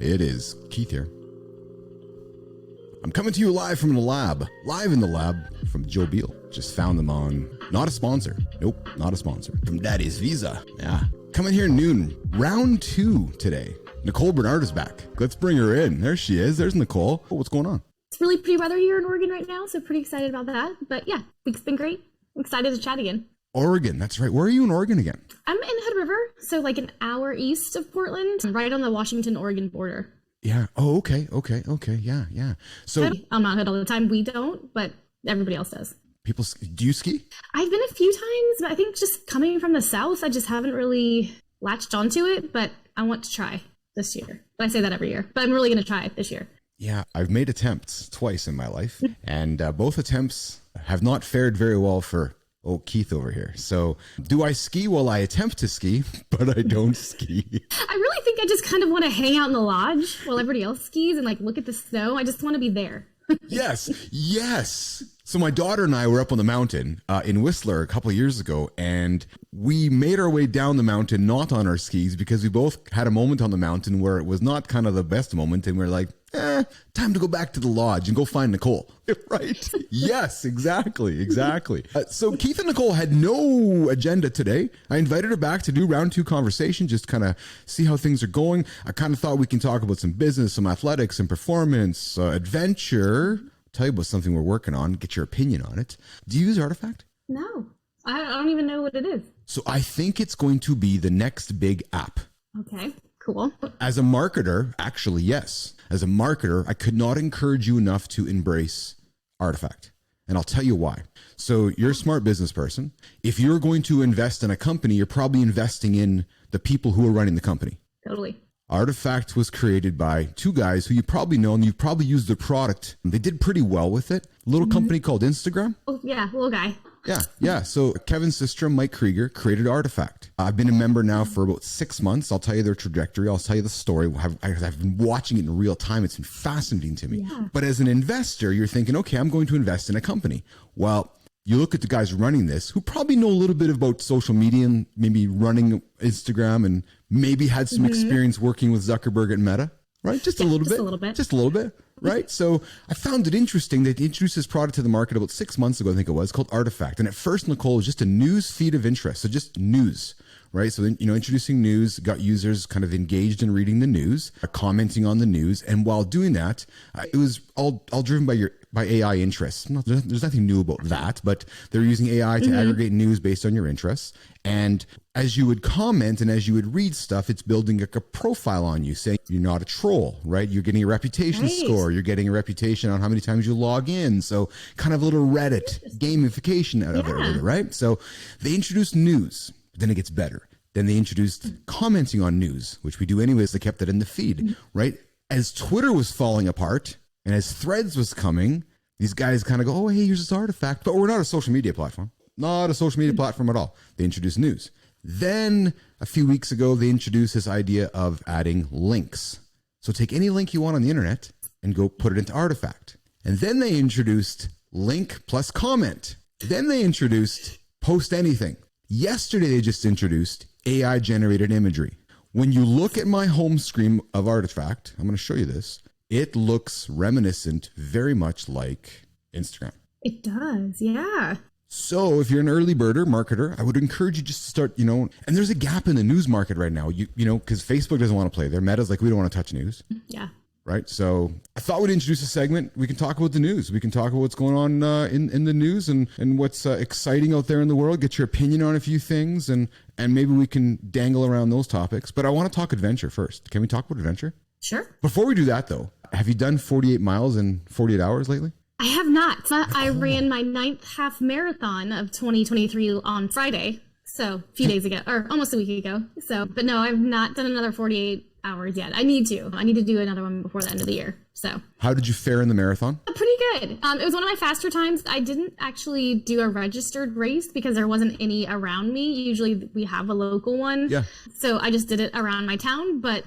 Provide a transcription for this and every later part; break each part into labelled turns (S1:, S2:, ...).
S1: It is Keith here. I'm coming to you live from the lab. Live in the lab from Joe Beal. Just found them on, not a sponsor. Nope, not a sponsor. From Daddy's Visa. Yeah. Coming here noon. Round 2 today. Nicole Bernard is back. Let's bring her in. There she is. There's Nicole. Oh, what's going on?
S2: It's really pretty weather here in Oregon right now, so pretty excited about that. But yeah, week's been great. I'm excited to chat again.
S1: Oregon, that's right. Where are you in Oregon again?
S2: I'm in Hood River, so like an hour east of Portland, right on the Washington-Oregon border.
S1: Yeah. Oh, okay. Yeah. So
S2: I'm not Hood all the time. We don't, but everybody else does.
S1: People, do you ski?
S2: I've been a few times, but I think just coming from the south, I just haven't really latched onto it, but I want to try this year. But I say that every year, but I'm really going to try it this year.
S1: Yeah, I've made attempts twice in my life, and both attempts have not fared very well for Keith over here. So do I ski? Well, I attempt to ski, but I don't ski.
S2: I really think I just kind of want to hang out in the lodge while everybody else skis and like look at the snow. I just want to be there. Yes. So my daughter and I were up on the mountain in Whistler a couple of years ago, and we made our way down the mountain, not on our skis, because we both had a moment on the mountain where it was not kind of the best moment, and we're like, time to go back to the lodge and go find Nicole. Right? Yes, exactly. So Keith and Nicole had no agenda today. I invited her back to do round 2 conversation, just kind of see how things are going. I kind of thought we can talk about some business, some athletics, some performance, adventure. Tell you about something we're working on, get your opinion on it. Do you use Artifact? No, I don't even know what it is.
S1: So I think it's going to be the next big app.
S2: Okay, cool.
S1: As a marketer, actually, yes. As a marketer, I could not encourage you enough to embrace Artifact. And I'll tell you why. So you're a smart business person. If you're going to invest in a company, you're probably investing in the people who are running the company.
S2: Totally. Artifact
S1: was created by 2 guys who you probably know, and you've probably used their product. They did pretty well with it. A little company called Instagram.
S2: Oh, yeah, little guy.
S1: Yeah. So Kevin Systrom, Mike Krieger created Artifact. I've been a member now for about 6 months. I'll tell you their trajectory. I'll tell you the story. I've been watching it in real time. It's been fascinating to me. Yeah. But as an investor, you're thinking, okay, I'm going to invest in a company. Well, you look at the guys running this who probably know a little bit about social media and maybe running Instagram and maybe had some experience working with Zuckerberg at Meta, right? Just a little bit, right? So I found it interesting that he introduced this product to the market about 6 months ago, I think it was, called Artifact. And at first, Nicole, it was just a news feed of interest. So just news, right? So, introducing news, got users kind of engaged in reading the news, commenting on the news. And while doing that, it was all driven by AI interests. There's nothing new about that, but they're using AI to aggregate news based on your interests. And as you would comment and as you would read stuff, it's building like a profile on you, saying you're not a troll, right? You're getting a reputation score. You're getting a reputation on how many times you log in. So kind of a little Reddit gamification out of it, right? So they introduced news, but then it gets better. Then they introduced commenting on news, which we do anyways. They kept that in the feed, right? As Twitter was falling apart and as Threads was coming, these guys kind of go, oh, hey, here's this Artifact. But we're not a social media platform. Not a social media platform at all. They introduced news. Then a few weeks ago, they introduced this idea of adding links. So take any link you want on the internet and go put it into Artifact. And then they introduced link plus comment. Then they introduced post anything. Yesterday, they just introduced AI generated imagery. When you look at my home screen of Artifact, I'm going to show you this. It looks reminiscent very much like Instagram.
S2: It does, yeah.
S1: So if you're an early birder, marketer, I would encourage you just to start, and there's a gap in the news market right now, because Facebook doesn't want to play there. Meta's like, we don't want to touch news.
S2: Yeah.
S1: Right. So I thought we'd introduce a segment. We can talk about the news. We can talk about what's going on in the news and what's exciting out there in the world, get your opinion on a few things, and maybe we can dangle around those topics. But I want to talk adventure first. Can we talk about adventure?
S2: Sure.
S1: Before we do that, though, have you done 48 miles in 48 hours lately?
S2: I have not. I ran my 9th half marathon of 2023 on Friday. So a few days ago, or almost a week ago. But no, I've not done another 48 hours yet. I need to do another one before the end of the year. So
S1: how did you fare in the marathon?
S2: Pretty good. It was one of my faster times. I didn't actually do a registered race because there wasn't any around me. Usually we have a local one. Yeah. So I just did it around my town. But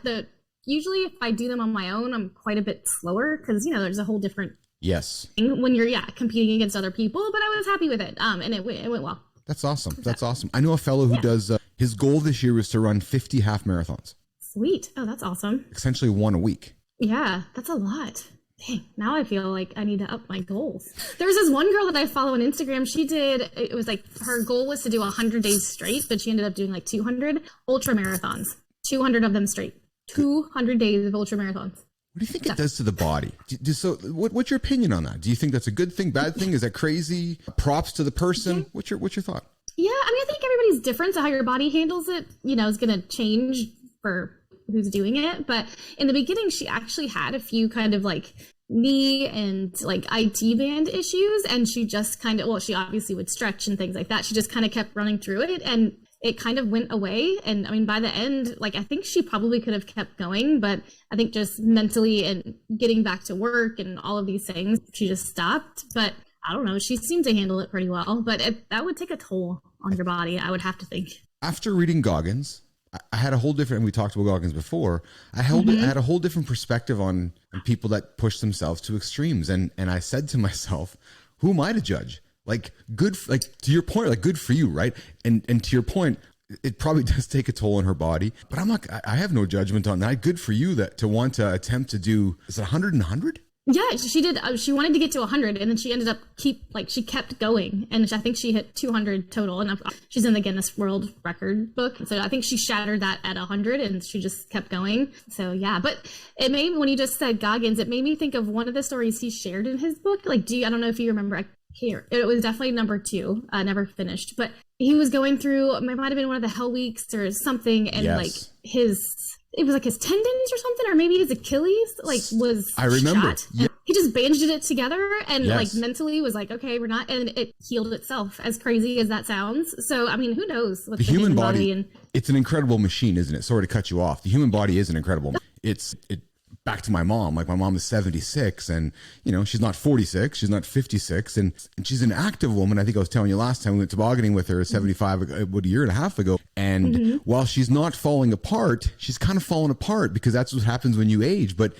S2: usually if I do them on my own, I'm quite a bit slower because, there's a whole different thing when you're competing against other people. But I was happy with it. And it went well.
S1: That's awesome. That's awesome. I know a fellow who does, his goal this year was to run 50 half marathons.
S2: Sweet. Oh, that's awesome.
S1: Essentially one a week.
S2: Yeah, that's a lot. Dang, now I feel like I need to up my goals. There was this one girl that I follow on Instagram. It was like her goal was to do 100 days straight, but she ended up doing like 200 ultra marathons, 200 of them straight, 200 days of ultra marathons.
S1: What do you think it does to the body? What's your opinion on that? Do you think that's a good thing, bad thing? Is that crazy? Props to the person? What's your thought?
S2: Yeah, I mean, I think everybody's different, so how your body handles it, is going to change for who's doing it. But in the beginning, she actually had a few kind of like knee and like IT band issues, and she just kind of, she obviously would stretch and things like that. She just kind of kept running through it, and it kind of went away. And I mean, by the end, like, I think she probably could have kept going, but I think just mentally and getting back to work and all of these things, she just stopped. But I don't know, she seemed to handle it pretty well, but that would take a toll on your body, I would have to think.
S1: After reading Goggins, I had a whole different, and we talked about Goggins before, I had a whole different perspective on people that push themselves to extremes. And I said to myself, who am I to judge? Like, to your point, like, good for you, right? And to your point, it probably does take a toll on her body, but I have no judgment on that. Good for you to want to attempt to do, is it 100 and 100?
S2: Yeah, she did. She wanted to get to 100, and then she ended up she kept going, and I think she hit 200 total, and she's in the Guinness World Record book. So I think she shattered that at 100, and she just kept going. So yeah, but when you just said Goggins, it made me think of one of the stories he shared in his book. Like, I don't know if you remember. It was definitely number 2. Never finished, but he was going through. It might have been one of the Hell Weeks or something, and
S1: yes.
S2: It was like his tendons or something, or maybe his Achilles, was
S1: I remember.
S2: shot.
S1: Yeah.
S2: He just bandaged it together and
S1: Yes.
S2: mentally was like, okay, we're not, and it healed itself, as crazy as that sounds. So, I mean, who knows what
S1: the human body it's an incredible machine, isn't it? Sorry to cut you off. The human body is an incredible. Back to my mom. Like, my mom is 76, and she's not 46, she's not 56, and she's an active woman. I think I was telling you last time we went tobogganing with her 75, a year and a half ago. And while she's not falling apart, she's kind of falling apart, because that's what happens when you age. But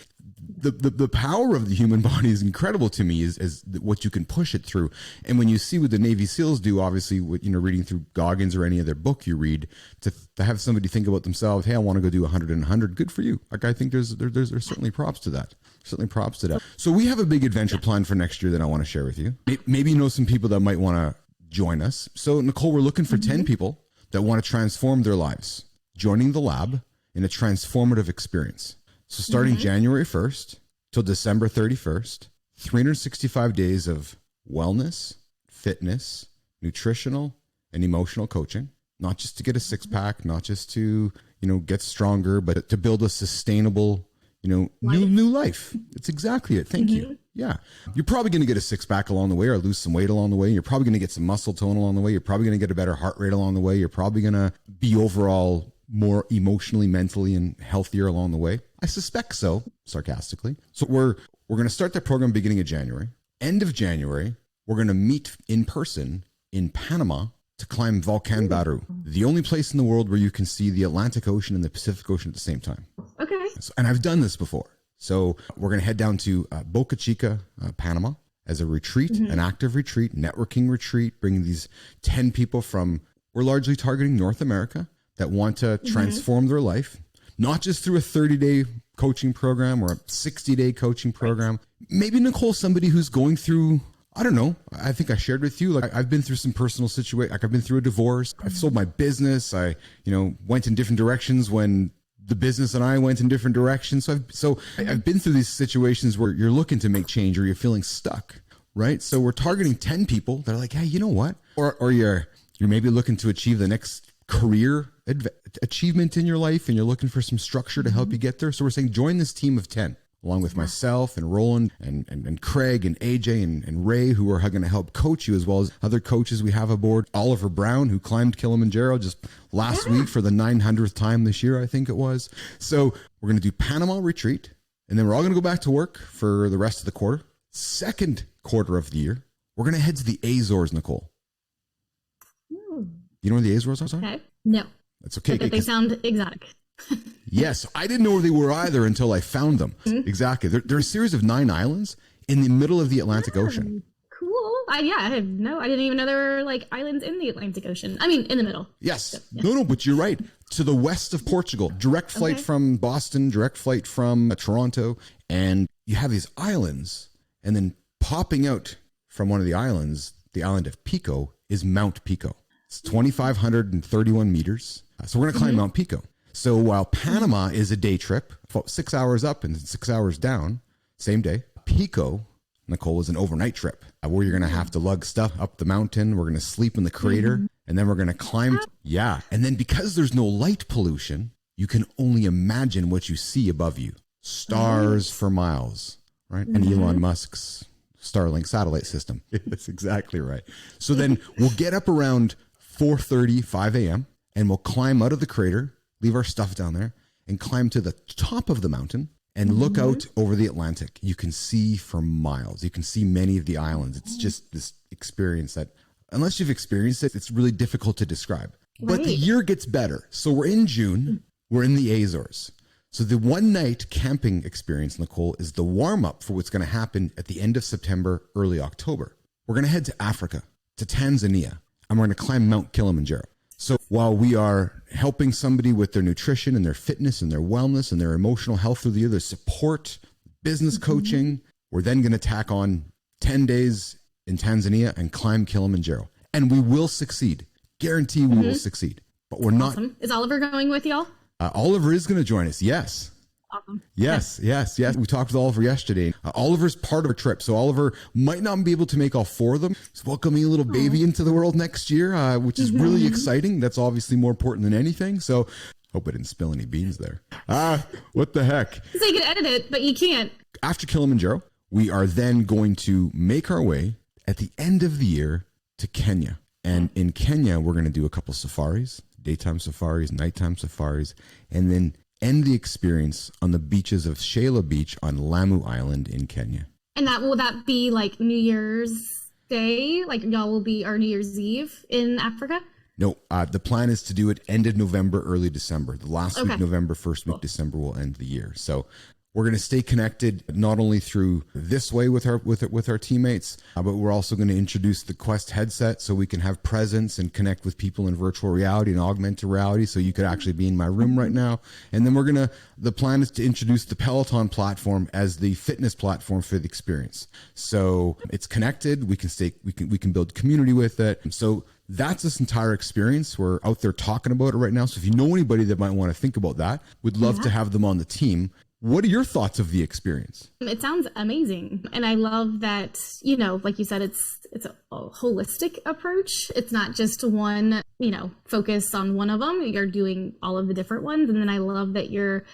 S1: the power of the human body is incredible to me, is what you can push it through. And when you see what the Navy SEALs do, obviously, with, reading through Goggins or any other book you read, to have somebody think about themselves, hey, I want to go do 100 and 100, good for you. Like, I think there's certainly props to that. Certainly props to that. So we have a big adventure planned for next year that I want to share with you. Maybe you know some people that might want to join us. So, Nicole, we're looking for 10 people that want to transform their lives, joining the lab in a transformative experience. So starting January 1st till December 31st, 365 days of wellness, fitness, nutritional, and emotional coaching, not just to get a six-pack, not just to, get stronger, but to build a sustainable, new life. It's exactly it. Thank you. Yeah. You're probably going to get a six-pack along the way, or lose some weight along the way. You're probably going to get some muscle tone along the way. You're probably going to get a better heart rate along the way. You're probably going to be overall more emotionally, mentally, and healthier along the way. I suspect so, sarcastically. So we're going to start that program beginning of January. End of January, we're going to meet in person in Panama to climb Volcanoes, the only place in the world where you can see the Atlantic Ocean and the Pacific Ocean at the same time.
S2: Okay.
S1: And I've done this before. So we're going to head down to Boca Chica, Panama, as a retreat, an active retreat, networking retreat, bringing these 10 people from, we're largely targeting North America, that want to transform their life, not just through a 30-day coaching program or a 60-day coaching program. Maybe, Nicole, somebody who's going through, I don't know, I think I shared with you, like, I've been through some personal situation, like, I've been through a divorce, I've sold my business, I, went in different directions when the business and I went in different directions. So I've been through these situations where you're looking to make change, or you're feeling stuck, right? So we're targeting 10 people that are like, hey, you know what? Or you're maybe looking to achieve the next career achievement in your life, and you're looking for some structure to help you get there. So we're saying join this team of 10, along with myself and Roland and Craig and AJ and Ray, who are going to help coach you, as well as other coaches we have aboard. Oliver Brown, who climbed Kilimanjaro just last week for the 900th time this year, I think it was. So we're going to do Panama retreat, and then we're all going to go back to work for the rest of the quarter. Second quarter of the year, we're going to head to the Azores, Nicole. You know where the Azores are?
S2: Okay. No.
S1: That's okay.
S2: But they sound exotic.
S1: Yes. I didn't know where they were either until I found them. Exactly. They're a series of 9 islands in the middle of the Atlantic Ocean.
S2: Cool. I didn't even know there were like islands in the Atlantic Ocean. I mean, in the middle.
S1: Yes.
S2: So, yeah.
S1: No, but you're right. to the west of Portugal. Direct flight from Boston, direct flight from Toronto. And you have these islands, and then popping out from one of the islands, the island of Pico, is Mount Pico. It's 2,531 meters. So we're going to climb Mount Pico. So while Panama is a day trip, 6 hours up and 6 hours down, same day, Pico, Nicole, is an overnight trip where you're going to have to lug stuff up the mountain. We're going to sleep in the crater, and then we're going to climb. Yeah. And then because there's no light pollution, you can only imagine what you see above you. Stars for miles, right? And Elon Musk's Starlink satellite system. That's exactly right. So then we'll get up around 4:30, 5 a.m., and we'll climb out of the crater, leave our stuff down there, and climb to the top of the mountain and look out over the Atlantic. You can see for miles. You can see many of the islands. It's just this experience that, unless you've experienced it, it's really difficult to describe. But the year gets better. So we're in June. We're in the Azores. So the one night camping experience, Nicole, is the warm up for what's going to happen at the end of September, early October. We're going to head to Africa, to Tanzania, and we're going to climb Mount Kilimanjaro. So while we are helping somebody with their nutrition and their fitness and their wellness and their emotional health through the year, their support, business coaching, we're then going to tack on 10 days in Tanzania and climb Kilimanjaro. And we will succeed. Guarantee we will succeed. But we're not.
S2: Is Oliver going with y'all?
S1: Oliver is going to join us. Yes.
S2: Awesome.
S1: Yes. We talked with Oliver yesterday. Oliver's part of our trip. So Oliver might not be able to make all four of them. He's welcoming a little baby into the world next year, which is really exciting. That's obviously more important than anything. So hope I didn't spill any beans there. What the heck?
S2: So you can edit it, but you can't.
S1: After Kilimanjaro, we are then going to make our way at the end of the year to Kenya. And in Kenya, we're going to do a couple safaris, daytime safaris, nighttime safaris, and then end the experience on the beaches of Shela Beach on Lamu Island in Kenya.
S2: And will that be like New Year's Day? Like y'all will be our New Year's Eve in Africa?
S1: No, the plan is to do it end of November, early December. The last week November, first week December will end the year. So we're going to stay connected not only through this way with our teammates, but we're also going to introduce the Quest headset so we can have presence and connect with people in virtual reality and augmented reality. So you could actually be in my room right now. And then the plan is to introduce the Peloton platform as the fitness platform for the experience. So it's connected. We can build community with it. So that's this entire experience. We're out there talking about it right now. So if you know anybody that might want to think about that, we'd love to have them on the team. What are your thoughts of the experience?
S2: It sounds amazing. And I love that, like you said, it's a holistic approach. It's not just one, focus on one of them. You're doing all of the different ones. And then I love that you're,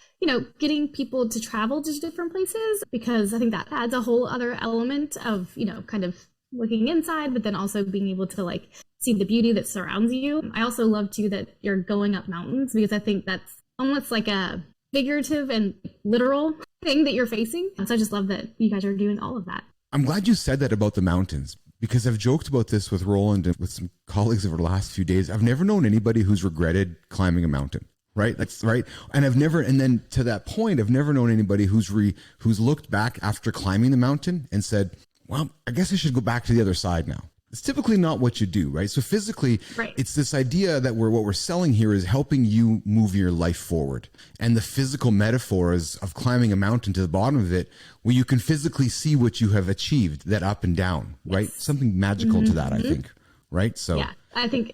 S2: getting people to travel to different places, because I think that adds a whole other element of, kind of looking inside, but then also being able to see the beauty that surrounds you. I also love too that you're going up mountains, because I think that's almost like a figurative and literal thing that you're facing. So I just love that you guys are doing all of that.
S1: I'm glad you said that about the mountains, because I've joked about this with Roland and with some colleagues over the last few days. I've never known anybody who's regretted climbing a mountain, right? That's right. And then to that point, I've never known anybody who's looked back after climbing the mountain and said, well, I guess I should go back to the other side now. It's typically not what you do, right? So physically, It's this idea that what we're selling here is helping you move your life forward. And the physical metaphor is of climbing a mountain to the bottom of it, where you can physically see what you have achieved, that up and down, right? Something magical to that, I think, right? So
S2: yeah, I think,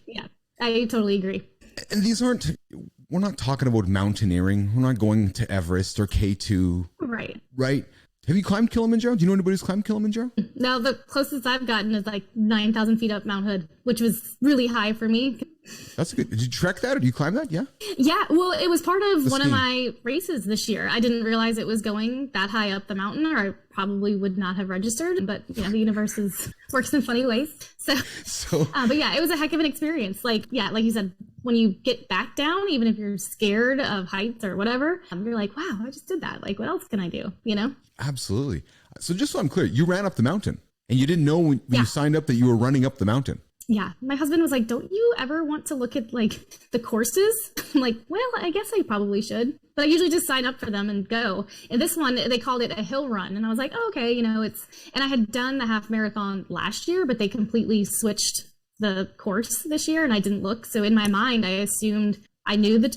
S2: I totally agree.
S1: And we're not talking about mountaineering. We're not going to Everest or K2. Right? Have you climbed Kilimanjaro? Do you know anybody who's climbed Kilimanjaro?
S2: No, the closest I've gotten is 9,000 feet up Mount Hood, which was really high for me.
S1: That's good. Did you trek that, or did you climb that? Yeah.
S2: Yeah. Well, it was part of one of my races this year. I didn't realize it was going that high up the mountain, or I probably would not have registered. But the universe works in funny ways. But yeah, it was a heck of an experience. Like you said, when you get back down, even if you're scared of heights or whatever, you're like, wow, I just did that. Like, what else can I do?
S1: Absolutely. So just so I'm clear, you ran up the mountain, and you didn't know when you signed up that you were running up the mountain.
S2: Yeah. My husband was like, don't you ever want to look at the courses? I'm like, well, I guess I probably should. But I usually just sign up for them and go. And this one, they called it a hill run. And I was like, oh, okay, and I had done the half marathon last year, but they completely switched the course this year and I didn't look. So in my mind, I assumed I knew the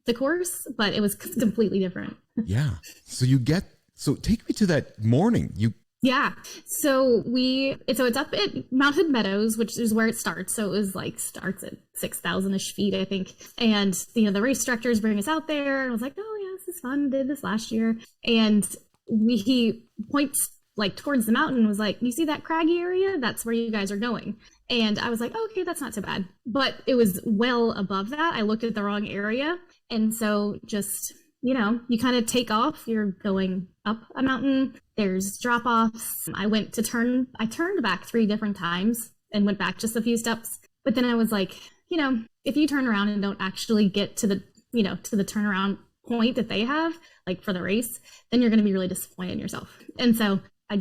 S2: the course, but it was completely different.
S1: Yeah. So take me to that morning.
S2: Yeah. So it's up at Mount Hood Meadows, which is where it starts. So it was like starts at 6,000-ish feet, I think. And, the race directors bring us out there. And I was like, oh, yeah, this is fun. Did this last year. And he points like towards the mountain and was like, you see that craggy area? That's where you guys are going. And I was like, oh, okay, that's not so bad. But it was well above that. I looked at the wrong area. And so just, you kind of take off. You're going up a mountain. There's drop-offs. I turned back 3 different times and went back just a few steps. But then I was like, if you turn around and don't actually get to the turnaround point that they have, like for the race, then you're going to be really disappointed in yourself. And so I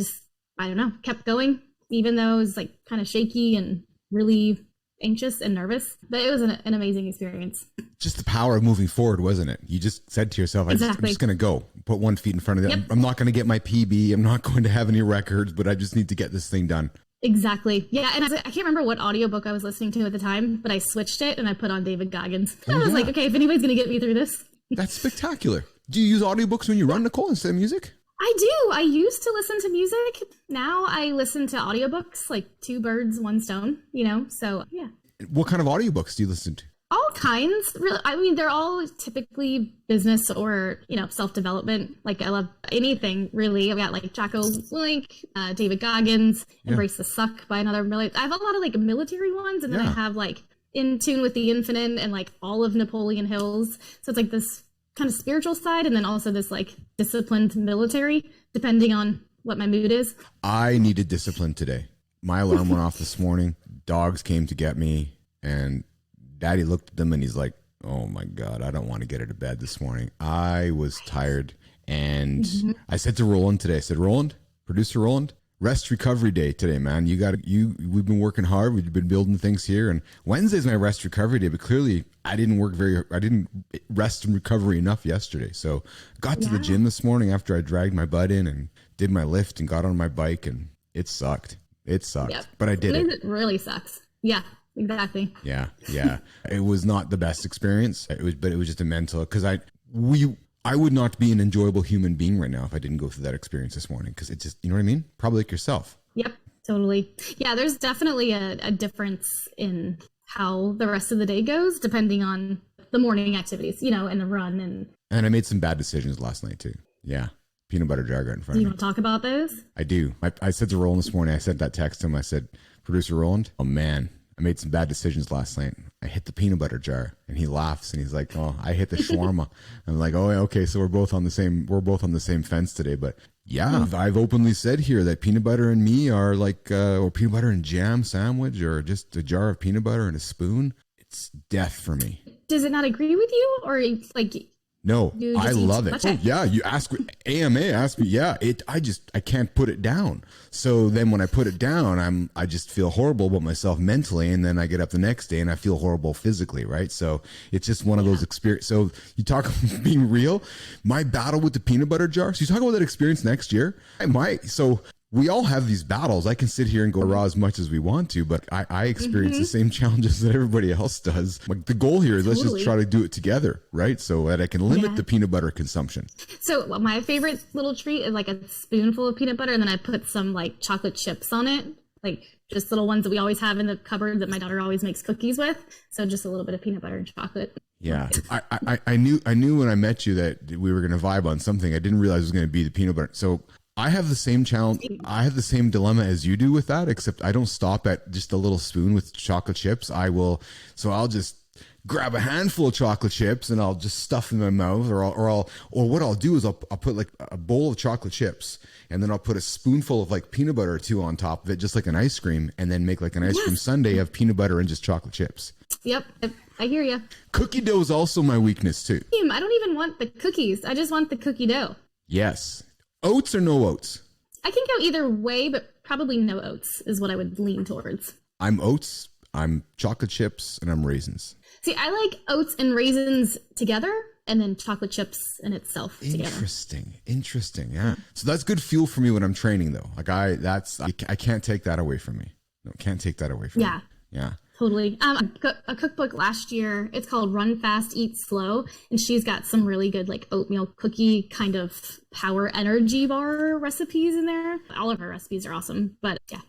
S2: don't know, kept going, even though it was like kind of shaky and really anxious and nervous, but it was an amazing experience.
S1: Just the power of moving forward, wasn't it? You just said to yourself, I'm just going to go, put 1 foot in front of the other. I'm not going to get my PB. I'm not going to have any records, but I just need to get this thing done.
S2: Exactly. Yeah. And I can't remember what audiobook I was listening to at the time, but I switched it and I put on David Goggins. I was like, okay, if anybody's going to get me through this.
S1: That's spectacular. Do you use audiobooks when you run, Nicole, instead of music?
S2: I do. I used to listen to music. Now I listen to audiobooks, like 2 birds, 1 stone, so yeah.
S1: What kind of audiobooks do you listen to?
S2: All kinds. Really, I mean, they're all typically business or, self-development. Like I love anything really. I've got like Jocko Willink, David Goggins, Embrace the Suck by another I have a lot of like military ones. And then I have like In Tune with the Infinite and like all of Napoleon Hill's. So it's like this kind of spiritual side and then also this like disciplined military, depending on what my mood is.
S1: I needed discipline today. My alarm went off this morning. Dogs came to get me and Daddy looked at them and he's like, oh my God, I don't want to get out of bed this morning. I was tired. And I said to Roland today, I said, Roland, producer Roland, rest recovery day today, man. We've been working hard. We've been building things here. And Wednesday's my rest recovery day, but clearly I didn't rest and recovery enough yesterday. So got to the gym this morning after I dragged my butt in and did my lift and got on my bike and it sucked. But I did it.
S2: It really sucks. Yeah, exactly.
S1: Yeah. It was not the best experience. But it was just a mental, because I would not be an enjoyable human being right now if I didn't go through that experience this morning. Because it just, you know what I mean? Probably like yourself.
S2: Yep, totally. Yeah, there's definitely a difference in how the rest of the day goes, depending on the morning activities, and the run. And
S1: I made some bad decisions last night too. Yeah. Peanut butter jar right in front of me.
S2: Do you want to talk about those?
S1: I do. I said to Roland this morning, I sent that text to him. I said, producer Roland, oh man, I made some bad decisions last night. I hit the peanut butter jar, and he laughs and he's like, oh, I hit the shawarma. I'm like, oh, okay. So we're both on the same fence today. But yeah, I've openly said here that peanut butter and me are like, or peanut butter and jam sandwich, or just a jar of peanut butter and a spoon. It's death for me.
S2: Does it not agree with you, or like?
S1: No, I love it. Oh yeah, you ask AMA asked me. Yeah, I can't put it down. So then when I put it down, I just feel horrible about myself mentally, and then I get up the next day and I feel horrible physically, right? So it's just one of those experiences. So you talk about being real. My battle with the peanut butter jar. So you talk about that experience next year. So we all have these battles. I can sit here and go raw as much as we want to, but I experience the same challenges that everybody else does. Like the goal here is let's just try to do it together, right? So that I can limit the peanut butter consumption.
S2: So my favorite little treat is like a spoonful of peanut butter, and then I put some like chocolate chips on it, like just little ones that we always have in the cupboard that my daughter always makes cookies with. So just a little bit of peanut butter and chocolate.
S1: Yeah, I knew when I met you that we were going to vibe on something. I didn't realize it was going to be the peanut butter. So I have the same challenge. I have the same dilemma as you do with that, except I don't stop at just a little spoon with chocolate chips. I'll just grab a handful of chocolate chips and I'll just stuff in my mouth, or what I'll do is I'll put like a bowl of chocolate chips and then I'll put a spoonful of like peanut butter or 2 on top of it, just like an ice cream, and then make like an ice cream sundae of peanut butter and just chocolate chips.
S2: Yep, I hear you.
S1: Cookie dough is also my weakness too.
S2: I don't even want the cookies. I just want the cookie dough.
S1: Yes. Oats or no oats?
S2: I can go either way, but probably no oats is what I would lean towards.
S1: I'm oats, I'm chocolate chips, and I'm raisins.
S2: See, I like oats and raisins together, and then chocolate chips in itself together.
S1: Interesting. Yeah. So that's good fuel for me when I'm training, though. Like I can't take that away from me. No, can't take that away from me. Yeah.
S2: Totally. A cookbook last year. It's called Run Fast, Eat Slow, and she's got some really good like oatmeal cookie kind of power energy bar recipes in there. All of her recipes are awesome. But yeah,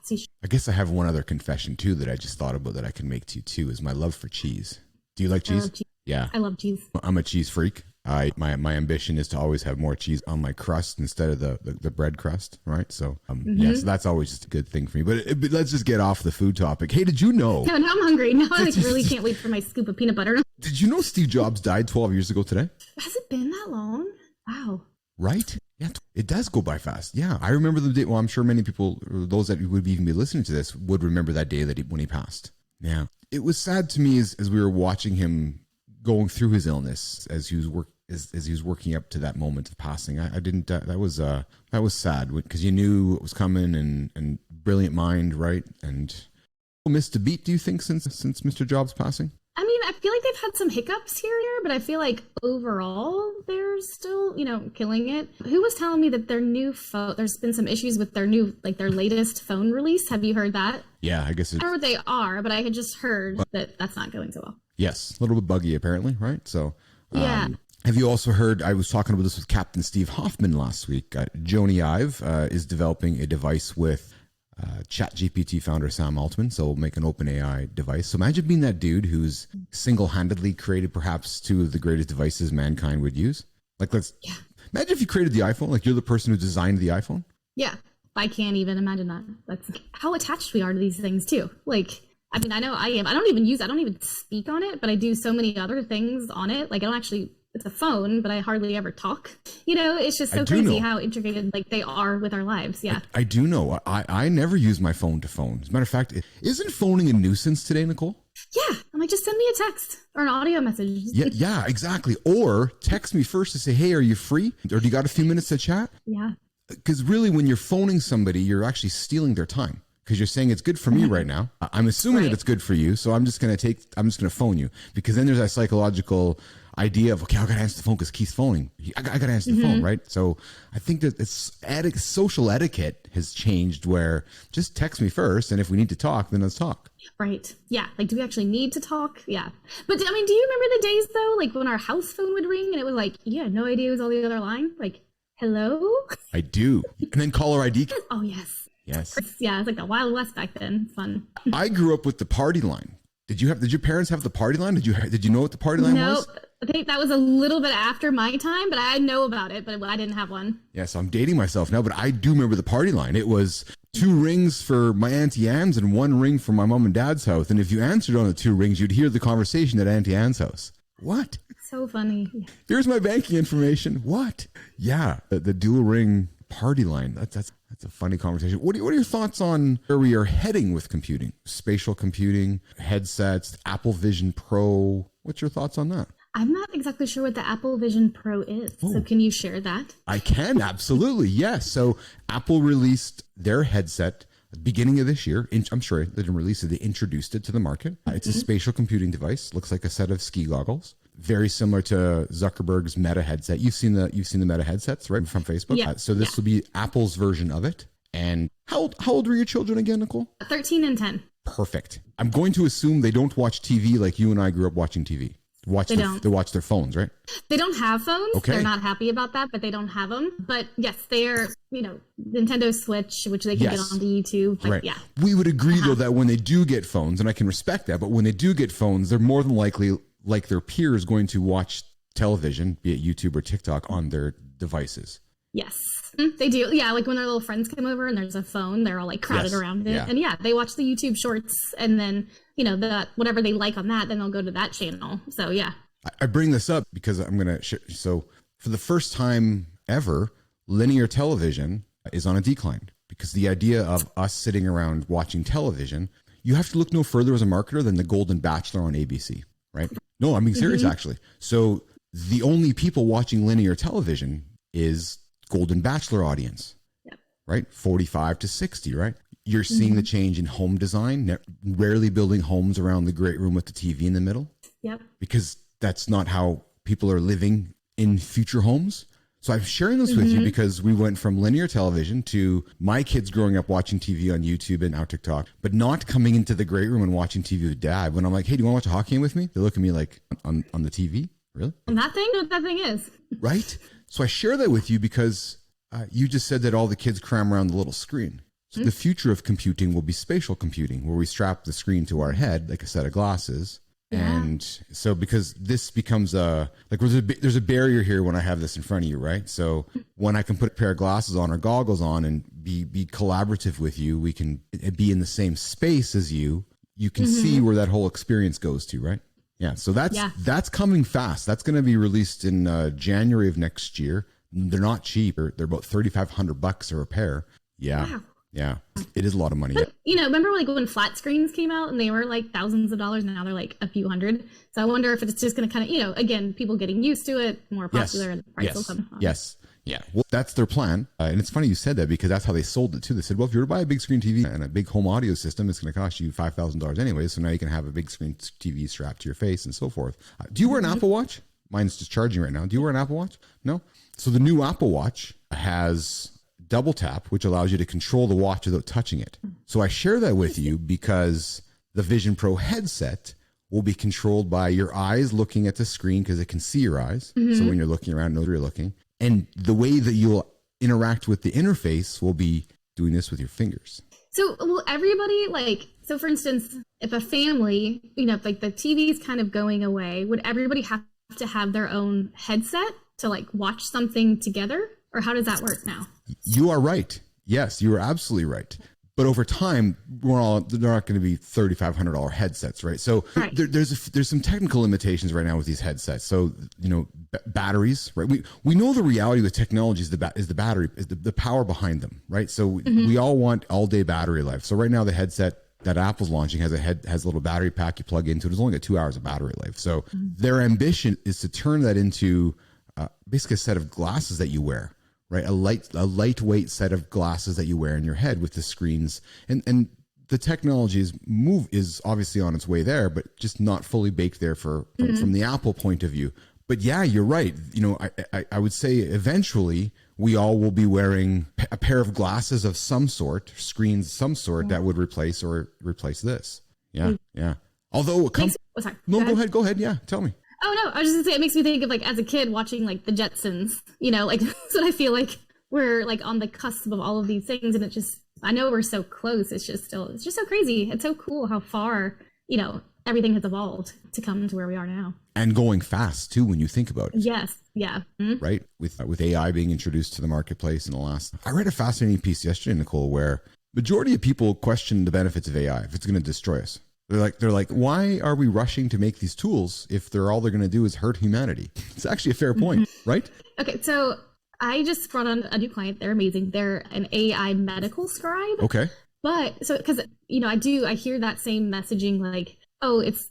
S1: I guess I have one other confession too that I just thought about that I can make to you too is my love for cheese. Do you like cheese?
S2: I love cheese.
S1: Yeah,
S2: I love cheese.
S1: I'm a cheese freak. My ambition is to always have more cheese on my crust instead of the bread crust, right? So yeah, so that's always just a good thing for me. But let's just get off the food topic. Hey, did you know?
S2: No, now I'm hungry. Now I really can't wait for my scoop of peanut butter.
S1: Did you know Steve Jobs died 12 years ago today?
S2: Has it been that long? Wow.
S1: Right? Yeah, it does go by fast. Yeah, I remember the day. Well, I'm sure many people, those that would even be listening to this, would remember that day when he passed. Yeah, it was sad to me as we were watching him going through his illness as he was working up to that moment of passing. I didn't. That was sad because you knew it was coming and brilliant mind, right? And missed a beat. Do you think since Mr. Jobs passing?
S2: I mean, I feel like they've had some hiccups here and there, but I feel like overall they're still, killing it. Who was telling me that their new phone? There's been some issues with their latest phone release. Have you heard that?
S1: Yeah, I guess.
S2: I don't know what they are, but I had just heard that that's not going so well.
S1: Yes, a little bit buggy apparently, right? So
S2: yeah.
S1: Have you also heard, I was talking about this with Captain Steve Hoffman last week, Joni Ive is developing a device with ChatGPT founder Sam Altman, so we'll make an open AI device. So imagine being that dude who's single-handedly created perhaps two of the greatest devices mankind would use. Imagine if you created the iPhone, like you're the person who designed the iPhone.
S2: Yeah, I can't even imagine that. That's how attached we are to these things too. I mean, I know I am. I don't even speak on it, but I do so many other things on it. It's a phone, but I hardly ever talk. It's just so crazy how integrated they are with our lives. Yeah.
S1: I do know. I never use my phone to phone. As a matter of fact, isn't phoning a nuisance today, Nicole?
S2: Yeah. I'm like, just send me a text or an audio message.
S1: Yeah, exactly. Or text me first to say, hey, are you free? Or do you got a few minutes to chat?
S2: Yeah.
S1: Because really, when you're phoning somebody, you're actually stealing their time. Because you're saying it's good for me right now. I'm assuming that it's good for you. So I'm just going to phone you. Because then there's that psychological idea of, okay, I got to answer the phone because Keith's phoning. I got to answer the phone, right? So I think that social etiquette has changed where just text me first. And if we need to talk, then let's talk.
S2: Right. Yeah. Do we actually need to talk? Yeah. But I mean, do you remember the days though, when our house phone would ring and it was you had no idea it was on the other line? Hello? I
S1: do. And then caller ID.
S2: Oh, yes.
S1: Yes.
S2: Yeah, it's the Wild West back then. Fun.
S1: I grew up with the party line. Did your parents have the party line? Did you know what the party line was?
S2: No, I think that was a little bit after my time, but I know about it, but I didn't have one.
S1: Yeah, so I'm dating myself now, but I do remember the party line. It was 2 rings for my Auntie Anne's and 1 ring for my mom and dad's house. And if you answered on the 2 rings, you'd hear the conversation at Auntie Anne's house. What?
S2: So funny.
S1: Here's my banking information. What? Yeah, the dual ring party line. That's a funny conversation. What are your thoughts on where we are heading with computing? Spatial computing, headsets, Apple Vision Pro. What's your thoughts on that?
S2: I'm not exactly sure what the Apple Vision Pro is. Oh. So can you share that?
S1: I can, absolutely. Yes. So Apple released their headset at the beginning of this year. I'm sure they didn't release it. They introduced it to the market. It's a spatial computing device. Looks like a set of ski goggles. Very similar to Zuckerberg's Meta headset. You've seen the Meta headsets, right, from Facebook.
S2: Yeah.
S1: So this will be Apple's version of it. And how old were your children again, Nicole?
S2: 13 and 10.
S1: Perfect. I'm going to assume they don't watch TV like you and I grew up watching TV. They watch their phones, right?
S2: They don't have phones.
S1: Okay.
S2: They're not happy about that, but they don't have them. But yes, they are, Nintendo Switch, which they can get onto YouTube.
S1: Right.
S2: Yeah.
S1: We would agree, though, that when they do get phones, and I can respect that, but when they do get phones, they're more than likely, like their peers, going to watch television, be it YouTube or TikTok, on their devices.
S2: Yes, they do. Yeah, when their little friends come over and there's a phone, they're all crowded around it. Yeah. And yeah, they watch the YouTube shorts and then, whatever they like on that, then they'll go to that channel. So yeah.
S1: I bring this up because I'm going to, so for the first time ever, linear television is on a decline because the idea of us sitting around watching television, you have to look no further as a marketer than the Golden Bachelor on ABC, right? No, I'm being serious actually. So the only people watching linear television is Golden Bachelor audience, right? 45 to 60, right? You're seeing the change in home design, rarely building homes around the great room with the TV in the middle.
S2: Yep.
S1: Because that's not how people are living in future homes. So I'm sharing this with you because we went from linear television to my kids growing up watching TV on YouTube and now TikTok, but not coming into the great room and watching TV with dad. When I'm like, hey, do you want to watch a hockey game with me? They look at me like, on the TV? Really?
S2: And that thing? What that thing is.
S1: Right? So I share that with you because you just said that all the kids cram around the little screen. So the future of computing will be spatial computing, where we strap the screen to our head like a set of glasses. And so because this becomes there's a barrier here when I have this in front of you, right? So when I can put a pair of glasses on or goggles on and be collaborative with you, we can be in the same space as you. You can see where that whole experience goes to, right? Yeah. So that's coming fast. That's going to be released in January of next year. They're not cheap. They're about $3,500 a pair. Yeah. Wow. Yeah, it is a lot of money.
S2: But, remember like when flat screens came out and they were like thousands of dollars and now they're like a few hundred. So I wonder if it's just going to kind of, again, people getting used to it, more popular, and the price will come on.
S1: Yes. Yeah. Well, that's their plan. And it's funny you said that because that's how they sold it too. They said, well, if you were to buy a big screen TV and a big home audio system, it's going to cost you $5,000 anyway. So now you can have a big screen TV strapped to your face and so forth. Do you wear an Apple Watch? Mine's just charging right now. Do you wear an Apple Watch? No. So the new Apple Watch has double tap, which allows you to control the watch without touching it. So I share that with you because the Vision Pro headset will be controlled by your eyes looking at the screen because it can see your eyes. So when you're looking around, know where you're looking. And the way that you'll interact with the interface will be doing this with your fingers.
S2: So will everybody so for instance, if a family, like the TV is kind of going away, would everybody have to have their own headset to like watch something together? Or how does that work now?
S1: You are right. Yes, you are absolutely right. But over time, they're not going to be $3,500 headsets, right? So there's some technical limitations right now with these headsets. So batteries, right? We know the reality with technology is the battery, is the power behind them, right? So we all want all day battery life. So right now the headset that Apple's launching has a little battery pack you plug into. It's only got 2 hours of battery life. So their ambition is to turn that into basically a set of glasses that you wear. Right, a lightweight set of glasses that you wear in your head with the screens, and the technology is obviously on its way there, but just not fully baked there from the Apple point of view. But yeah, you're right. I would say eventually we all will be wearing a pair of glasses of some sort, screens of some sort that would replace this. Yeah. Although go ahead. Yeah, tell me.
S2: Oh, no, I was just going to say, it makes me think of, like, as a kid watching, like, the Jetsons, like, that's what I feel like we're, like, on the cusp of all of these things, and it just, I know we're so close, it's just so crazy. It's so cool how far, everything has evolved to come to where we are now.
S1: And going fast, too, when you think about it.
S2: Yes, yeah. Mm-hmm.
S1: Right? With AI being introduced to the marketplace in the last... I read a fascinating piece yesterday, Nicole, where majority of people question the benefits of AI, if it's going to destroy us. They're like, why are we rushing to make these tools if all they're going to do is hurt humanity? It's actually a fair point, right?
S2: Okay, so I just brought on a new client. They're amazing. They're an AI medical scribe.
S1: Okay.
S2: But so because I hear that same messaging like, oh, it's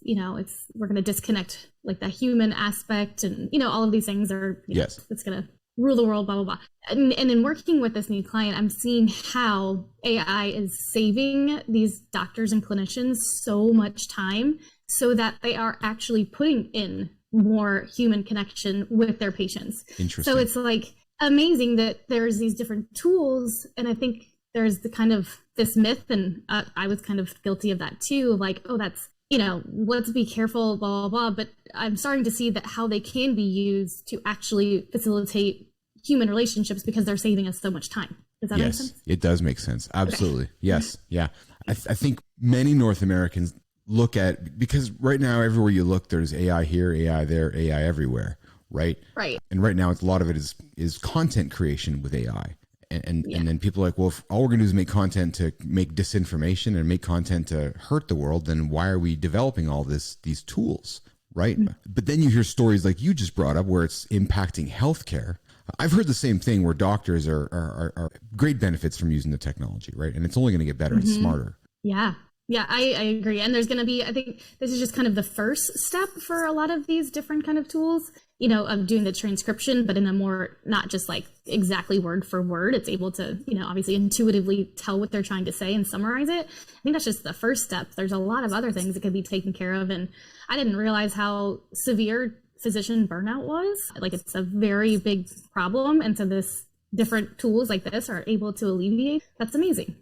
S2: we're going to disconnect like the human aspect, and all of these things are
S1: yes,
S2: it's going to rule the world, blah, blah, blah. And in working with this new client, I'm seeing how AI is saving these doctors and clinicians so much time so that they are actually putting in more human connection with their patients.
S1: Interesting.
S2: So it's like amazing that there's these different tools. And I think there's the kind of this myth, and I was kind of guilty of that too, like, oh, that's, let's be careful, blah, blah, blah. But I'm starting to see that how they can be used to actually facilitate human relationships because they're saving us so much time. Does that make sense? Yes,
S1: it does make sense. Absolutely. Okay. Yes. Yeah. I think many North Americans look at, because right now, everywhere you look, there's AI here, AI there, AI everywhere. Right.
S2: Right.
S1: And right now, a lot of it is content creation with AI. And then people are like, well, if all we're going to do is make content to make disinformation and make content to hurt the world, then why are we developing all these tools? Right. Mm-hmm. But then you hear stories like you just brought up where it's impacting healthcare. I've heard the same thing where doctors are great benefits from using the technology, right? And it's only going to get better and smarter.
S2: Yeah. Yeah, I agree. And there's going to be, I think this is just kind of the first step for a lot of these different kind of tools, of doing the transcription, but in a more, not just like exactly word for word. It's able to, obviously intuitively tell what they're trying to say and summarize it. I think that's just the first step. There's a lot of other things that could be taken care of. And I didn't realize how severe physician burnout was. Like, it's a very big problem. And so this different tools like this are able to alleviate. That's amazing.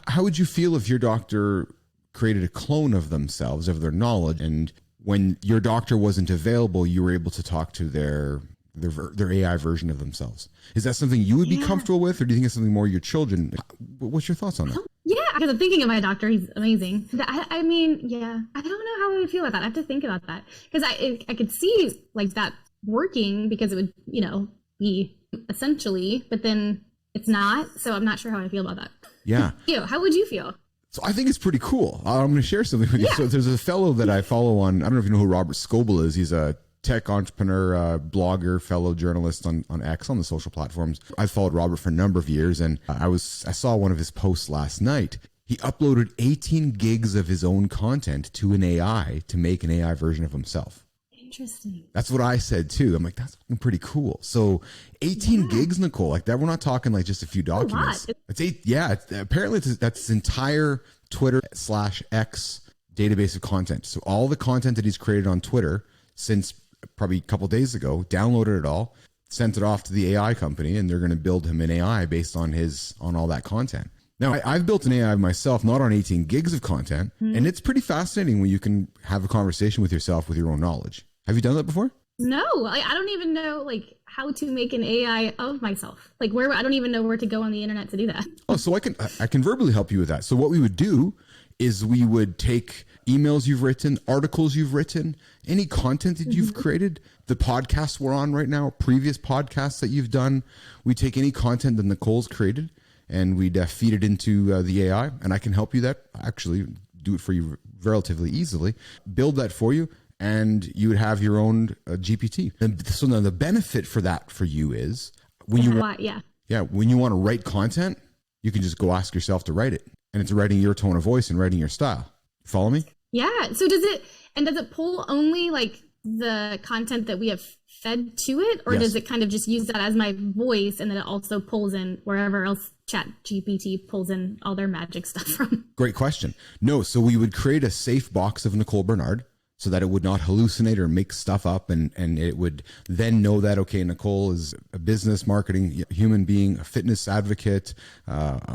S1: How would you feel if your doctor created a clone of themselves, of their knowledge, and when your doctor wasn't available, you were able to talk to their AI version of themselves? Is that something you would be comfortable with, or do you think it's something more your children? What's your thoughts on that?
S2: Yeah, because I'm thinking of my doctor. He's amazing. I mean, yeah, I don't know how I would feel about that. I have to think about that, because I could see like that working, because it would, be essentially, but then it's not. So I'm not sure how I feel about that.
S1: Yeah.
S2: How would you feel?
S1: So I think it's pretty cool. I'm going to share something with you. So there's a fellow that I follow on, I don't know if you know who Robert Scoble is. He's a tech entrepreneur, blogger, fellow journalist on X, on the social platforms. I've followed Robert for a number of years, and I saw one of his posts last night. He uploaded 18 gigs of his own content to an AI to make an AI version of himself.
S2: Interesting.
S1: That's what I said too. I'm like, that's pretty cool. So 18 gigs, Nicole, like that. We're not talking like just a few documents. It's eight. Yeah. Apparently that's his entire Twitter/X database of content. So all the content that he's created on Twitter since probably a couple days ago, downloaded it all, sent it off to the AI company, and they're going to build him an AI based on all that content. Now, I've built an AI myself, not on 18 gigs of content, and it's pretty fascinating when you can have a conversation with yourself with your own knowledge. Have you done that before?
S2: No, I don't even know like how to make an AI of myself. Like I don't even know where to go on the internet to do that.
S1: Oh, so I can verbally help you with that. So what we would do is we would take emails you've written, articles you've written, any content that you've created, the podcasts we're on right now, previous podcasts that you've done. We take any content that Nicole's created and we'd feed it into the AI, and I can help you actually do it for you relatively easily, build that for you, and you would have your own GPT. And so now the benefit for that for you is when you want to write content, you can just go ask yourself to write it, and it's writing your tone of voice and writing your style. Follow me?
S2: Yeah. So does it pull only like the content that we have fed to it, or does it kind of just use that as my voice, and then it also pulls in wherever else Chat GPT pulls in all their magic stuff from?
S1: Great question. No, so we would create a safe box of Nicole Bernard so that it would not hallucinate or make stuff up, and it would then know that, okay, Nicole is a business marketing human being, a fitness advocate,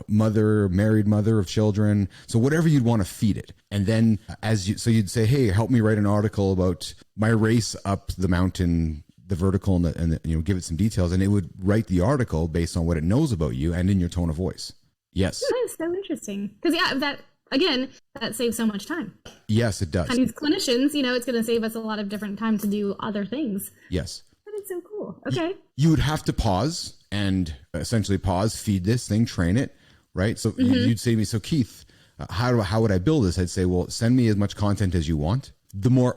S1: mother, married mother of children. So whatever you'd want to feed it. And then you'd say, hey, help me write an article about my race up the mountain, the vertical, and give it some details, and it would write the article based on what it knows about you and in your tone of voice. Yes.
S2: That is so interesting. Because that saves so much time.
S1: Yes, it does.
S2: And these clinicians, it's going to save us a lot of different time to do other things.
S1: Yes.
S2: That is so cool. Okay.
S1: You would have to pause and essentially feed this thing, train it, right? So you'd say to me, so Keith, how would I build this? I'd say, well, send me as much content as you want. The more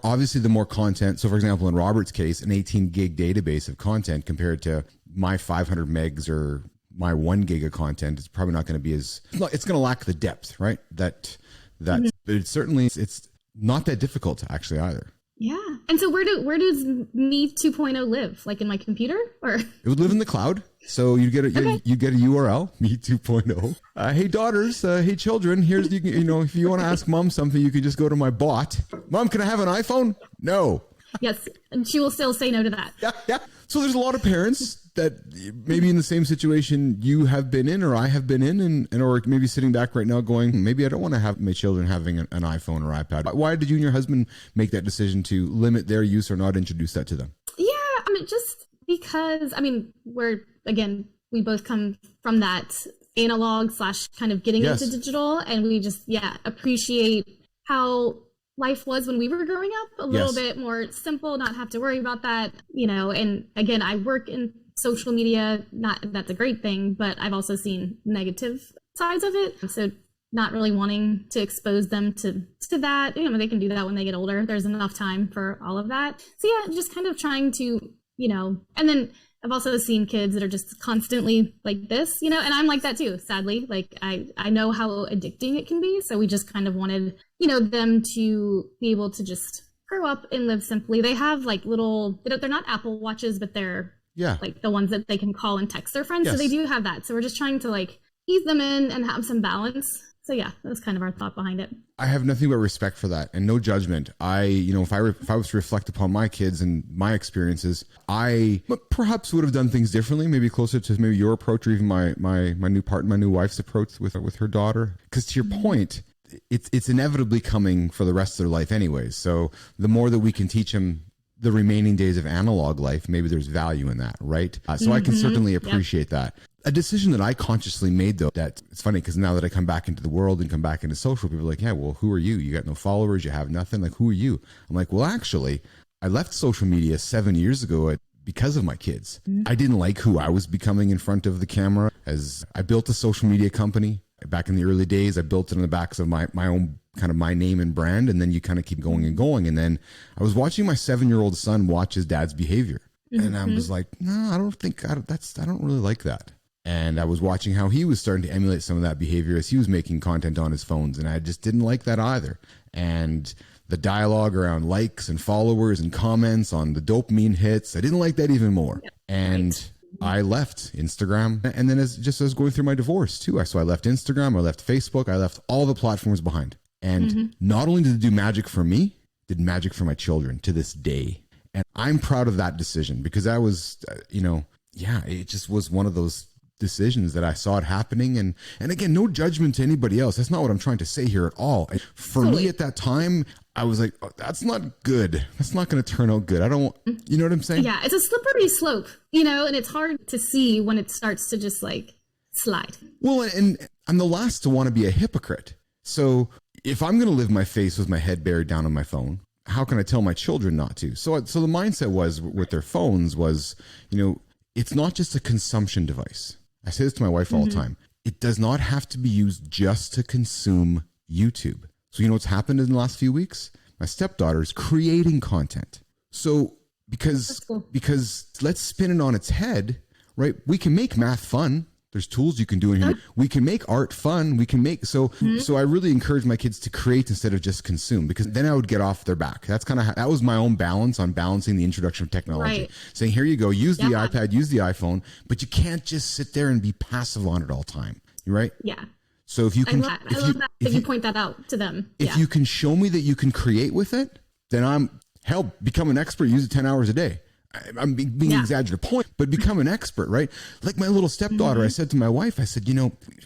S1: content. So for example, in Robert's case, an 18 gig database of content compared to my 500 megs or my 1 gig of content, it's probably not going to be it's going to lack the depth, right? But it's certainly, it's not that difficult actually either.
S2: Yeah. And so where does Me 2.0 live? Like in my computer, or? It
S1: would live in the cloud. So you get a URL, Me 2.0. Hey daughters, hey children, here's, if you want to ask mom something, you can just go to my bot. Mom, can I have an iPhone? No.
S2: Yes. And she will still say no to that.
S1: Yeah. So there's a lot of parents that maybe in the same situation you have been in, or I have been in, and or maybe sitting back right now going, maybe I don't want to have my children having an iPhone or iPad. Why did you and your husband make that decision to limit their use or not introduce that to them?
S2: Yeah, just because, we both come from that analog / kind of getting into digital, and we just, appreciate how life was when we were growing up, a little bit more simple, not have to worry about that, and again, I work in social media, that's a great thing, but I've also seen negative sides of it. So not really wanting to expose them to that, they can do that when they get older. There's enough time for all of that. So just kind of trying to, and then I've also seen kids that are just constantly like this, and I'm like that too, sadly. Like I know how addicting it can be. So we just kind of wanted, them to be able to just grow up and live simply. They have like they're not Apple Watches, but they're like the ones that they can call and text their friends. Yes. So they do have that. So we're just trying to like ease them in and have some balance So yeah, that was kind of our thought behind it.
S1: I have nothing but respect for that and no judgment. If I was to reflect upon my kids and my experiences, I perhaps would have done things differently, maybe closer to maybe your approach or even my new wife's approach with her daughter. Because to your point, it's inevitably coming for the rest of their life anyways. So the more that we can teach them the remaining days of analog life, maybe there's value in that, right? So I can certainly appreciate that. A decision that I consciously made, though, that it's funny because now that I come back into the world and come back into social, people are like, yeah, well, who are you? You got no followers, you have nothing. Like, who are you? I'm like, well, actually, I left social media 7 years ago because of my kids. I didn't like who I was becoming in front of the camera. As I built a social media company back in the early days, I built it on the backs of my own kind of my name and brand. And then you kind of keep going and going. And then I was watching my 7-year-old son watch his dad's behavior. And I was like, no, I don't really like that. And I was watching how he was starting to emulate some of that behavior as he was making content on his phones. And I just didn't like that either. And the dialogue around likes and followers and comments on the dopamine hits, I didn't like that even more. And I left Instagram. And then as I was going through my divorce too. So I left Instagram, I left Facebook, I left all the platforms behind. And not only did it do magic for me, it did magic for my children to this day. And I'm proud of that decision because I was, it just was one of those decisions that I saw it happening. And again, no judgment to anybody else. That's not what I'm trying to say here at all. For me at that time, I was like, oh, that's not good. That's not going to turn out good. I don't, you know what I'm saying?
S2: Yeah. It's a slippery slope, and it's hard to see when it starts to just like slide. Well,
S1: and I'm the last to want to be a hypocrite. So if I'm going to live my face with my head buried down on my phone, how can I tell my children not to? So the mindset was with their phones was, it's not just a consumption device. I say this to my wife all the time. It does not have to be used just to consume YouTube. So you know what's happened in the last few weeks? My stepdaughter is creating content. So because let's spin it on its head, right? We can make math fun. There's tools you can do in here. We can make art fun. We can make, so I really encourage my kids to create instead of just consume, because then I would get off their back. That's kind of, that was my own balance on balancing the introduction of technology. Right. Saying, here you go, use the iPad, use the iPhone, but you can't just sit there and be passive on it all the time. Right?
S2: Yeah.
S1: So if you can,
S2: I love that you point that out to them.
S1: If you can show me that you can create with it, then become an expert, use it 10 hours a day. I'm being exaggerated point, but become an expert, right? Like my little stepdaughter, I said to my wife, I said,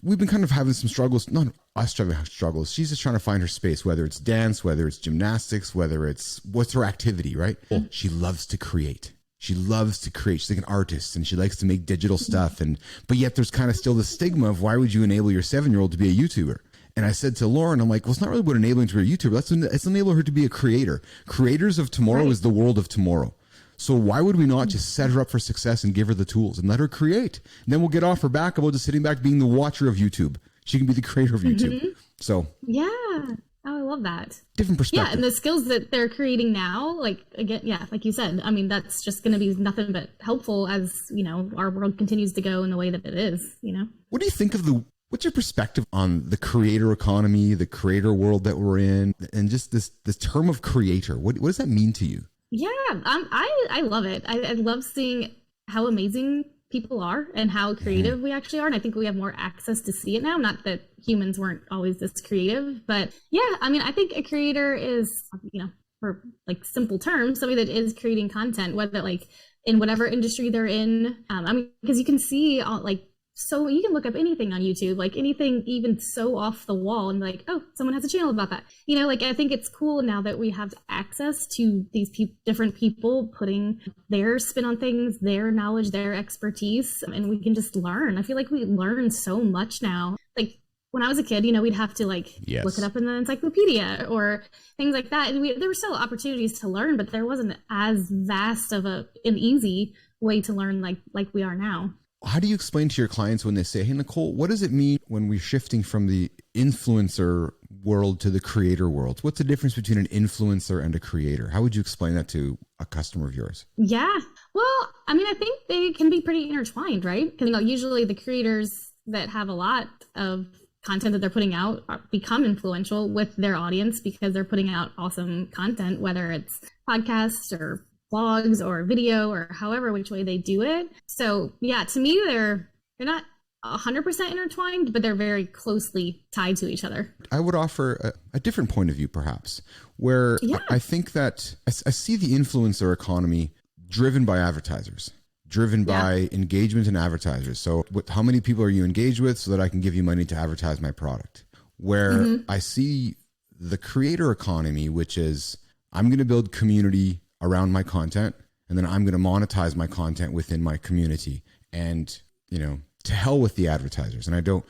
S1: we've been kind of having some struggles, not us having struggles. She's just trying to find her space, whether it's dance, whether it's gymnastics, whether it's what's her activity, right? She loves to create. She loves to create. She's like an artist and she likes to make digital stuff. But yet there's kind of still the stigma of why would you enable your 7-year-old to be a YouTuber? And I said to Lauren, I'm like, well, it's not really about enabling to be a YouTuber. Let's enable her to be a creator. Creators of tomorrow is the world of tomorrow. So why would we not just set her up for success and give her the tools and let her create? And then we'll get off her back about just sitting back being the watcher of YouTube. She can be the creator of YouTube. So
S2: yeah. Oh, I love that.
S1: Different perspective.
S2: Yeah, and the skills that they're creating now, like again, like you said, I mean, that's just going to be nothing but helpful as, our world continues to go in the way that it is,
S1: What do you think of what's your perspective on the creator economy, the creator world that we're in, and just this term of creator? What does that mean to you?
S2: Yeah, I love it. I love seeing how amazing people are and how creative we actually are. And I think we have more access to see it now. Not that humans weren't always this creative, but yeah, I mean, I think a creator is, for like simple terms, somebody that is creating content, whether like in whatever industry they're in. I mean, because you can see so you can look up anything on YouTube, like anything even so off the wall and like, oh, someone has a channel about that. I think it's cool now that we have access to these different people putting their spin on things, their knowledge, their expertise, and we can just learn. I feel like we learn so much now. Like when I was a kid, we'd have to look it up in the encyclopedia or things like that. And there were still opportunities to learn, but there wasn't as vast of an easy way to learn like we are now.
S1: How do you explain to your clients when they say, hey, Nicole, what does it mean when we're shifting from the influencer world to the creator world? What's the difference between an influencer and a creator? How would you explain that to a customer of yours?
S2: Yeah. Well, I mean, I think they can be pretty intertwined, right? Because usually the creators that have a lot of content that they're putting out become influential with their audience because they're putting out awesome content, whether it's podcasts or blogs or video or however which way they do it. So yeah, to me, they're not 100% intertwined, but they're very closely tied to each other.
S1: I would offer a different point of view, perhaps, where I think that I see the influencer economy driven by advertisers, driven by engagement and advertisers. So how many people are you engaged with so that I can give you money to advertise my product? Where I see the creator economy, which is I'm going to build community around my content, and then I'm going to monetize my content within my community. And, to hell with the advertisers. And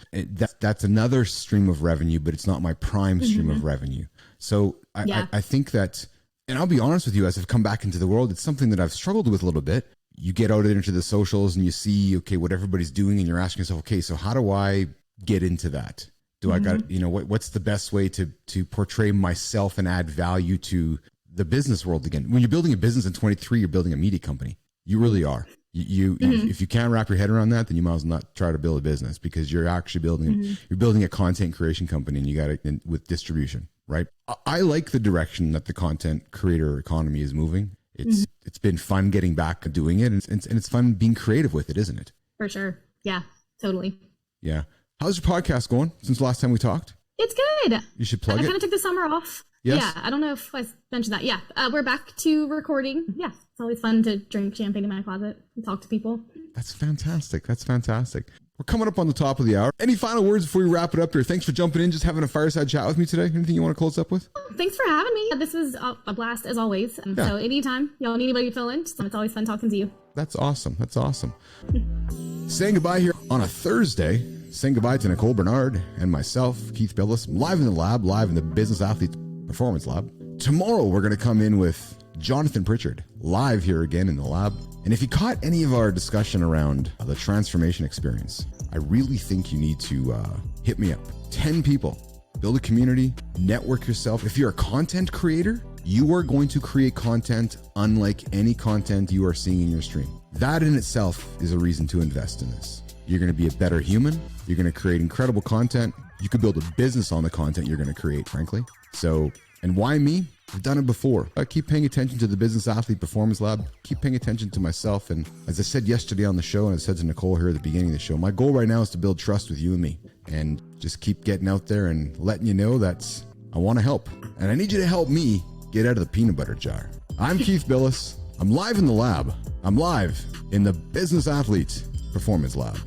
S1: that's another stream of revenue, but it's not my prime stream of revenue. So I think that, and I'll be honest with you, as I've come back into the world, it's something that I've struggled with a little bit. You get out into the socials and you see, okay, what everybody's doing, and you're asking yourself, okay, so how do I get into that? Do I got, what's the best way to portray myself and add value to the business world again? When you're building a business in 23, you're building a media company. You really are. If you can't wrap your head around that, then you might as well not try to build a business, because you're actually building a content creation company, and you got it with distribution, right? I like the direction that the content creator economy is moving. It's been fun getting back and doing it, and it's fun being creative with it, isn't it?
S2: For sure. Yeah, totally.
S1: Yeah. How's your podcast going since the last time we talked?
S2: It's good.
S1: You should plug it.
S2: I kind of took the summer off. Yes. Yeah, I don't know if I mentioned that. Yeah, we're back to recording. Yeah, it's always fun to drink champagne in my closet and talk to people.
S1: That's fantastic. We're coming up on the top of the hour. Any final words before we wrap it up here? Thanks for jumping in, just having a fireside chat with me today. Anything you want to close up with?
S2: Thanks for having me. This was a blast as always. So anytime y'all need anybody to fill in, it's always fun talking to you. That's awesome. Saying goodbye here on a Thursday. Saying goodbye to Nicole Bernard and myself, Keith Billis, live in the lab, live in the Business Athlete Performance Lab. Tomorrow, we're going to come in with Jonathan Pritchard, live here again in the lab. And if you caught any of our discussion around the transformation experience, I really think you need to hit me up. 10 people, build a community, network yourself. If you're a content creator, you are going to create content unlike any content you are seeing in your stream. That in itself is a reason to invest in this. You're going to be a better human. You're going to create incredible content. You could build a business on the content you're going to create, frankly. So, and why me? I've done it before. I keep paying attention to the Business Athlete Performance Lab. Keep paying attention to myself. And as I said yesterday on the show, and I said to Nicole here at the beginning of the show, my goal right now is to build trust with you and me, and just keep getting out there and letting you know that I want to help. And I need you to help me get out of the peanut butter jar. I'm Keith Billis. I'm live in the lab. I'm live in the Business Athlete Performance Lab.